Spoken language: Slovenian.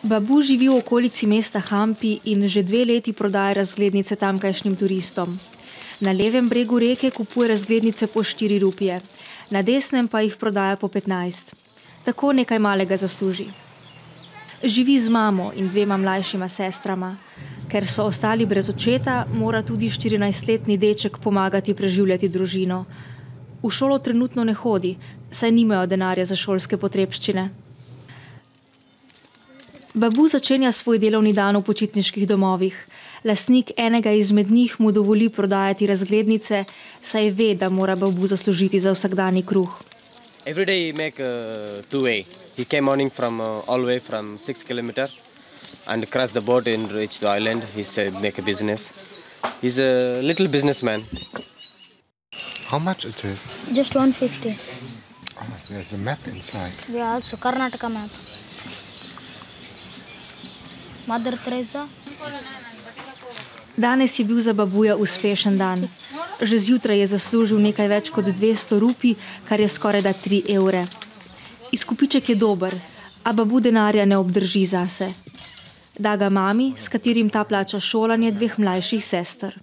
Babu živi v okolici mesta Hampi in že 2 leti prodaja razglednice tamkajšnjim turistom. Na levem bregu reke kupuje razglednice po 4 rupije, na desnem pa jih prodaja po 15. Tako nekaj malega zasluži. Živi z mamo in 2 mlajšima sestrama. Ker so ostali brez očeta, mora tudi 14-letni deček pomagati preživljati družino. V šolo trenutno ne hodi, saj nimajo denarja za šolske potrebščine. Babu začenja svoj delovni dan v počitniških domovih. Lastnik enega izmed njih mu dovoli prodajati razglednice, saj ve, da mora babu zaslužiti za vsakdanji kruh. Every day he make two-way. He came morning from all the way from 6 kilometers and cross the boat and reach the island. He said make a business. He's a little businessman. How much it is? Just 150. Oh, there's a map inside. Yeah, also Karnataka map. Mother Teresa. Danes je bil za babuja uspešen dan. Že zjutraj je zaslužil nekaj več kot 200 rupij, kar je skorajda 3 evre. Izkupiček je dober, a babu denarja ne obdrži zase. Da ga mami, s katerim ta plača šolanje 2 mlajših sester.